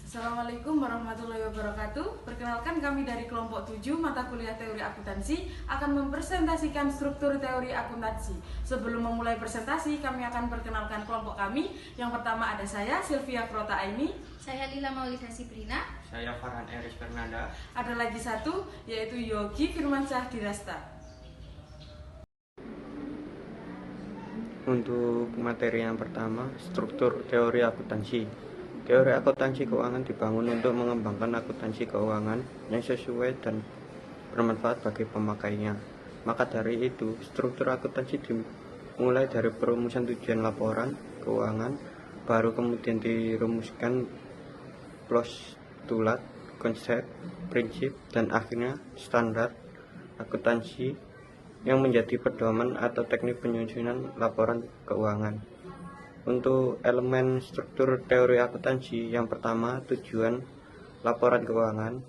Assalamualaikum warahmatullahi wabarakatuh. Perkenalkan, kami dari kelompok 7 mata kuliah teori akuntansi akan mempresentasikan struktur teori akuntansi. Sebelum memulai presentasi, kami akan perkenalkan kelompok kami. Yang pertama ada saya, Sylvia Krota Aini. Saya Lila Maulida Sibrina. Saya Farhan Eris Fernanda. Ada lagi satu, yaitu Yogi Firmansyah Dirasta. Untuk materi yang pertama, struktur teori akuntansi. Teori akuntansi keuangan dibangun untuk mengembangkan akuntansi keuangan yang sesuai dan bermanfaat bagi pemakainya. Maka dari itu, struktur akuntansi dimulai dari perumusan tujuan laporan keuangan, baru kemudian dirumuskan postulat, konsep, prinsip, dan akhirnya standar akuntansi yang menjadi pedoman atau teknik penyusunan laporan keuangan. Untuk elemen struktur teori akuntansi, yang pertama tujuan laporan keuangan.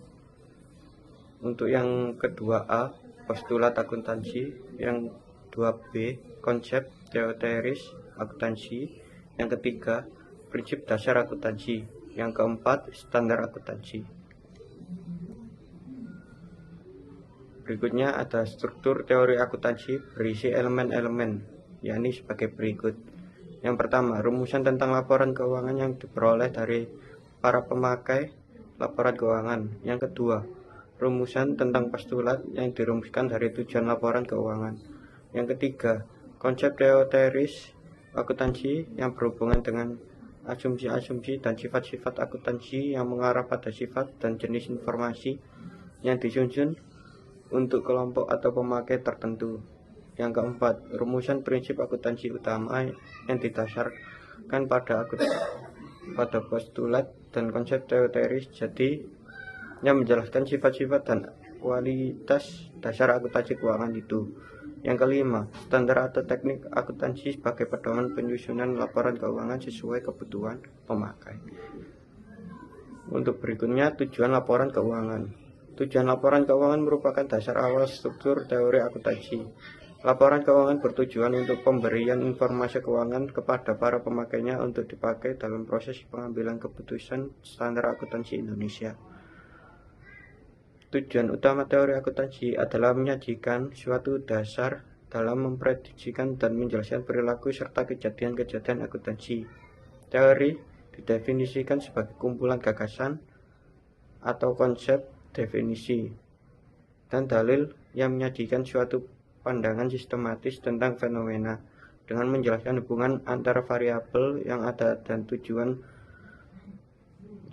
Untuk yang kedua A, postulat akuntansi. Yang 2B, konsep teoritis akuntansi. Yang ketiga, prinsip dasar akuntansi. Yang keempat, standar akuntansi. Berikutnya ada struktur teori akuntansi berisi elemen-elemen, yakni sebagai berikut. Yang pertama, rumusan tentang laporan keuangan yang diperoleh dari para pemakai laporan keuangan. Yang kedua, rumusan tentang postulat yang dirumuskan dari tujuan laporan keuangan. Yang ketiga, konsep teoritis akuntansi yang berhubungan dengan asumsi-asumsi dan sifat-sifat akuntansi yang mengarah pada sifat dan jenis informasi yang disusun untuk kelompok atau pemakai tertentu. Yang keempat, rumusan prinsip akuntansi utama yang didasarkan pada postulat dan konsep teoritis, jadi yang menjelaskan sifat-sifat dan kualitas dasar akuntansi keuangan itu. Yang kelima, standar atau teknik akuntansi sebagai pedoman penyusunan laporan keuangan sesuai kebutuhan pemakai. Untuk berikutnya, tujuan laporan keuangan. Tujuan laporan keuangan merupakan dasar awal struktur teori akuntansi. Laporan keuangan bertujuan untuk pemberian informasi keuangan kepada para pemakainya untuk dipakai dalam proses pengambilan keputusan standar akuntansi Indonesia. Tujuan utama teori akuntansi adalah menyajikan suatu dasar dalam memprediksikan dan menjelaskan perilaku serta kejadian-kejadian akuntansi. Teori didefinisikan sebagai kumpulan gagasan atau konsep, definisi, dan dalil yang menyajikan suatu pandangan sistematis tentang fenomena dengan menjelaskan hubungan antara variabel yang ada dan tujuan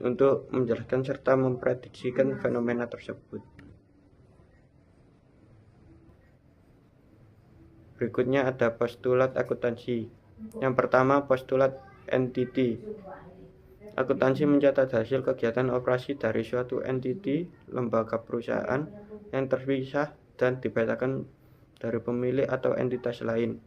untuk menjelaskan serta memprediksikan fenomena tersebut. Berikutnya ada postulat akuntansi. Yang pertama, postulat entity. Akuntansi mencatat hasil kegiatan operasi dari suatu entity, lembaga perusahaan yang terpisah dan dibedakan dari pemilik atau entitas lain.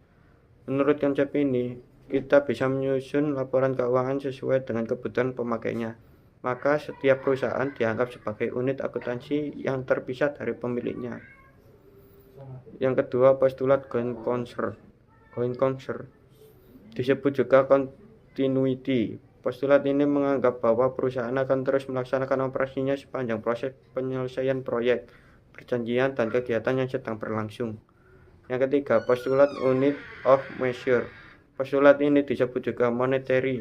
Menurut konsep ini, kita bisa menyusun laporan keuangan sesuai dengan kebutuhan pemakainya. Maka setiap perusahaan dianggap sebagai unit akuntansi yang terpisah dari pemiliknya. Yang kedua, postulat going concern. Disebut juga continuity. Postulat ini menganggap bahwa perusahaan akan terus melaksanakan operasinya sepanjang proses penyelesaian proyek, perjanjian, dan kegiatan yang sedang berlangsung. Yang ketiga, postulat unit of measure. Postulat ini disebut juga monetary.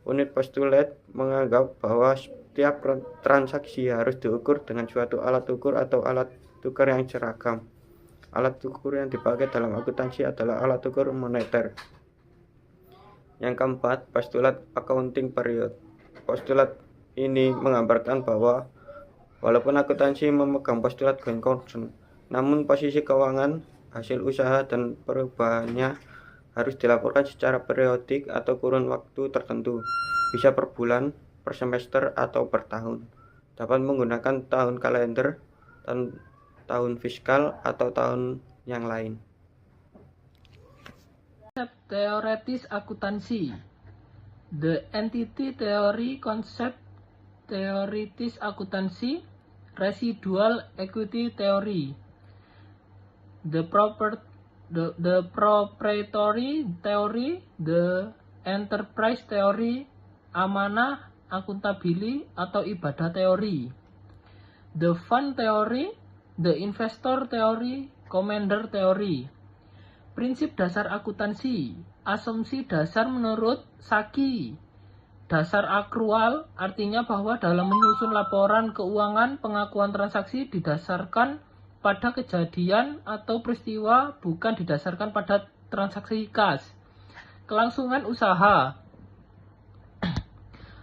Unit postulat menganggap bahwa setiap transaksi harus diukur dengan suatu alat ukur atau alat tukar yang seragam. Alat ukur yang dipakai dalam akuntansi adalah alat ukur moneter. Yang keempat, postulat accounting period. Postulat ini menggambarkan bahwa walaupun akuntansi memegang postulat going concern, namun posisi keuangan, hasil usaha, dan perubahannya harus dilaporkan secara periodik atau kurun waktu tertentu, bisa per bulan, per semester, atau per tahun. Dapat menggunakan tahun kalender, tahun fiskal, atau tahun yang lain. Konsep teoritis akuntansi. The entity theory concept theoritis akuntansi. Residual equity theory. The proprietary theory, the enterprise theory, amanah akuntabili atau ibadah teori. The fund theory, the investor theory, commander theory. Prinsip dasar akuntansi, asumsi dasar menurut Saki. Dasar akrual artinya bahwa dalam menyusun laporan keuangan pengakuan transaksi didasarkan pada kejadian atau peristiwa, bukan didasarkan pada transaksi kas. Kelangsungan usaha.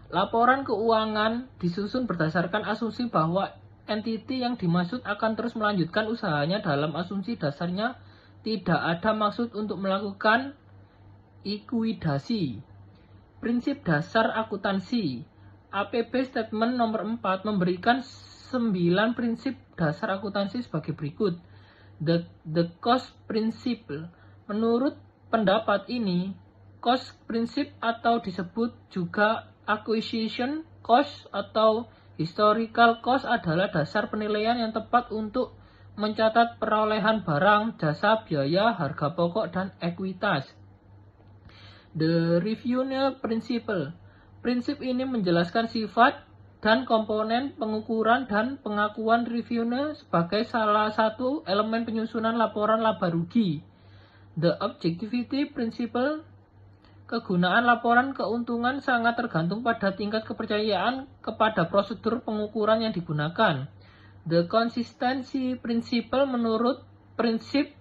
Laporan keuangan disusun berdasarkan asumsi bahwa entiti yang dimaksud akan terus melanjutkan usahanya. Dalam asumsi dasarnya tidak ada maksud untuk melakukan likuidasi. Prinsip dasar akuntansi. APB Statement nomor 4 memberikan 9 prinsip dasar akuntansi sebagai berikut. The cost principle. Menurut pendapat ini, cost principle atau disebut juga acquisition cost atau historical cost adalah dasar penilaian yang tepat untuk mencatat perolehan barang, jasa, biaya, harga pokok, dan ekuitas. The revenue principle. Prinsip ini menjelaskan sifat dan komponen pengukuran dan pengakuan revenue sebagai salah satu elemen penyusunan laporan laba rugi. The objectivity principle. Kegunaan laporan keuntungan sangat tergantung pada tingkat kepercayaan kepada prosedur pengukuran yang digunakan. The consistency principle. Menurut prinsip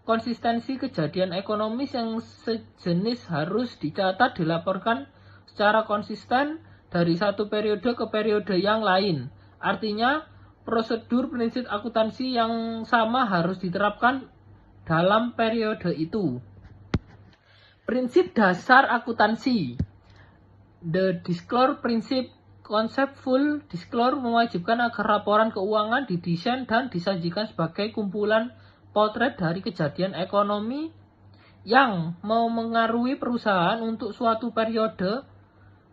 konsistensi kejadian ekonomis yang sejenis harus dicatat dilaporkan secara konsisten dari satu periode ke periode yang lain. Artinya, prosedur prinsip akuntansi yang sama harus diterapkan dalam periode itu. Prinsip dasar akuntansi. The disclosure principle. Konsep full disclosure mewajibkan agar laporan keuangan didesain dan disajikan sebagai kumpulan potret dari kejadian ekonomi yang memengaruhi perusahaan untuk suatu periode,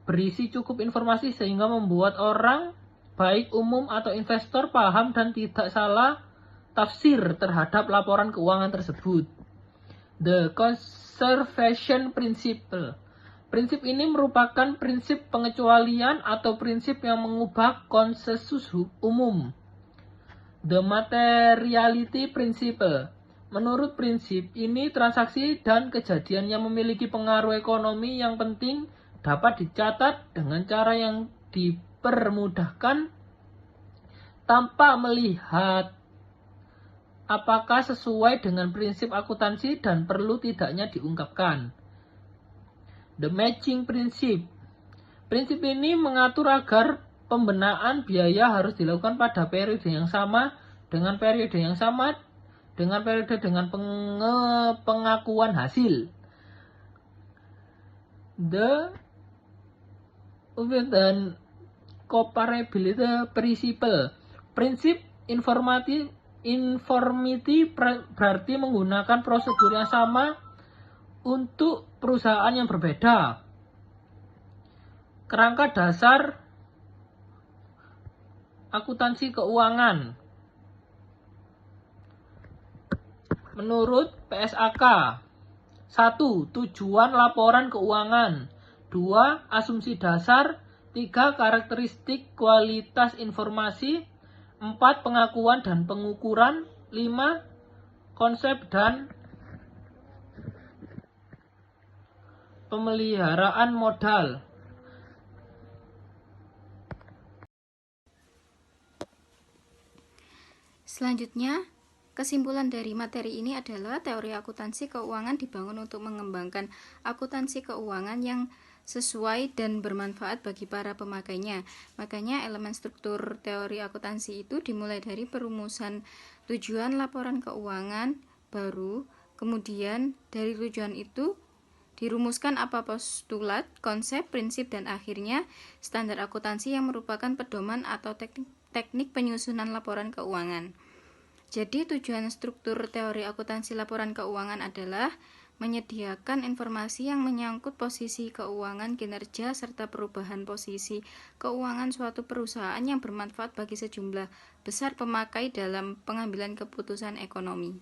berisi cukup informasi sehingga membuat orang, baik umum atau investor, paham dan tidak salah tafsir terhadap laporan keuangan tersebut. The conservation principle. Prinsip ini merupakan prinsip pengecualian atau prinsip yang mengubah konsensus umum. The materiality principle. Menurut prinsip ini, transaksi dan kejadian yang memiliki pengaruh ekonomi yang penting dapat dicatat dengan cara yang dipermudahkan tanpa melihat apakah sesuai dengan prinsip akuntansi dan perlu tidaknya diungkapkan. The matching principle. Prinsip ini mengatur agar pembenaan biaya harus dilakukan pada periode yang sama dengan periode yang sama dengan periode dengan pengakuan hasil. The dan comparability principle. Prinsip informity berarti menggunakan prosedur yang sama untuk perusahaan yang berbeda. Kerangka dasar akuntansi keuangan. Menurut PSAK, 1. Tujuan laporan keuangan. 2. Asumsi dasar. 3. Karakteristik kualitas informasi. 4. Pengakuan dan pengukuran. 5. Konsep dan pemeliharaan modal. Selanjutnya, kesimpulan dari materi ini adalah teori akuntansi keuangan dibangun untuk mengembangkan akuntansi keuangan yang sesuai dan bermanfaat bagi para pemakainya. Makanya elemen struktur teori akuntansi itu dimulai dari perumusan tujuan laporan keuangan baru, kemudian dari tujuan itu dirumuskan apa postulat, konsep, prinsip, dan akhirnya standar akuntansi yang merupakan pedoman atau teknik penyusunan laporan keuangan. Jadi tujuan struktur teori akuntansi laporan keuangan adalah menyediakan informasi yang menyangkut posisi keuangan, kinerja, serta perubahan posisi keuangan suatu perusahaan yang bermanfaat bagi sejumlah besar pemakai dalam pengambilan keputusan ekonomi.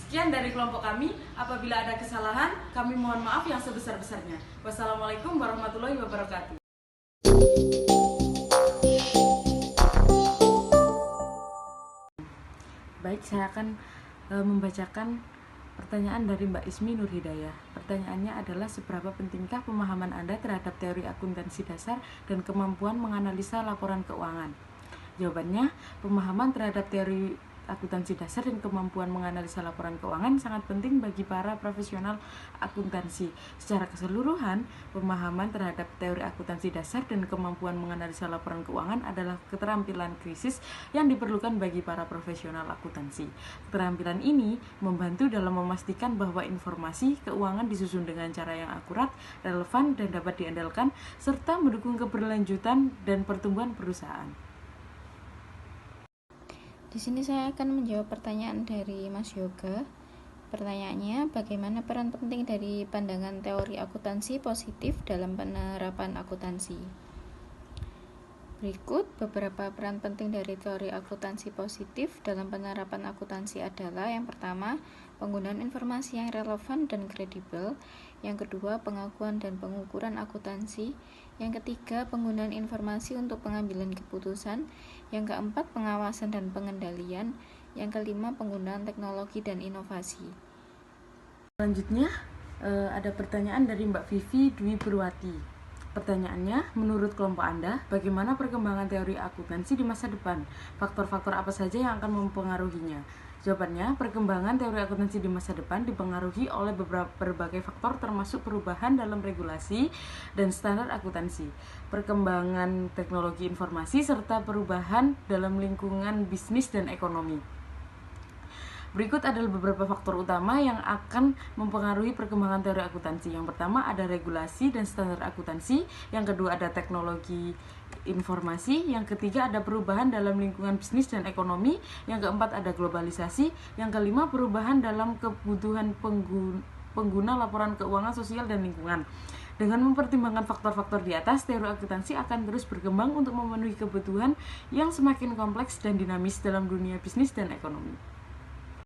Sekian dari kelompok kami. Apabila ada kesalahan, kami mohon maaf yang sebesar-besarnya. Wassalamualaikum warahmatullahi wabarakatuh. Baik, saya akan membacakan pertanyaan dari Mbak Ismi Nur Hidayah. Pertanyaannya adalah, seberapa pentingkah pemahaman Anda terhadap teori akuntansi dasar dan kemampuan menganalisa laporan keuangan? Jawabannya, pemahaman terhadap teori akuntansi dasar dan kemampuan menganalisa laporan keuangan sangat penting bagi para profesional akuntansi. Secara keseluruhan, pemahaman terhadap teori akuntansi dasar dan kemampuan menganalisa laporan keuangan adalah keterampilan krisis yang diperlukan bagi para profesional akuntansi. Keterampilan ini membantu dalam memastikan bahwa informasi keuangan disusun dengan cara yang akurat, relevan, dan dapat diandalkan, serta mendukung keberlanjutan dan pertumbuhan perusahaan. Di sini saya akan menjawab pertanyaan dari Mas Yoga. Pertanyaannya, bagaimana peran penting dari pandangan teori akuntansi positif dalam penerapan akuntansi? Berikut beberapa peran penting dari teori akuntansi positif dalam penerapan akuntansi adalah: yang pertama, penggunaan informasi yang relevan dan kredibel; yang kedua, pengakuan dan pengukuran akuntansi; yang ketiga, penggunaan informasi untuk pengambilan keputusan; yang keempat, pengawasan dan pengendalian; yang kelima, penggunaan teknologi dan inovasi. Selanjutnya ada pertanyaan dari Mbak Vivi Dwi Purwati. Pertanyaannya, menurut kelompok Anda, bagaimana perkembangan teori akuntansi di masa depan? Faktor-faktor apa saja yang akan mempengaruhinya? Jawabannya, perkembangan teori akuntansi di masa depan dipengaruhi oleh berbagai faktor, termasuk perubahan dalam regulasi dan standar akuntansi, perkembangan teknologi informasi, serta perubahan dalam lingkungan bisnis dan ekonomi. Berikut adalah beberapa faktor utama yang akan mempengaruhi perkembangan teori akuntansi. Yang pertama ada regulasi dan standar akuntansi, yang kedua ada teknologi informasi, yang ketiga ada perubahan dalam lingkungan bisnis dan ekonomi, yang keempat ada globalisasi, yang kelima perubahan dalam kebutuhan pengguna laporan keuangan sosial dan lingkungan. Dengan mempertimbangkan faktor-faktor di atas, teori akuntansi akan terus berkembang untuk memenuhi kebutuhan yang semakin kompleks dan dinamis dalam dunia bisnis dan ekonomi.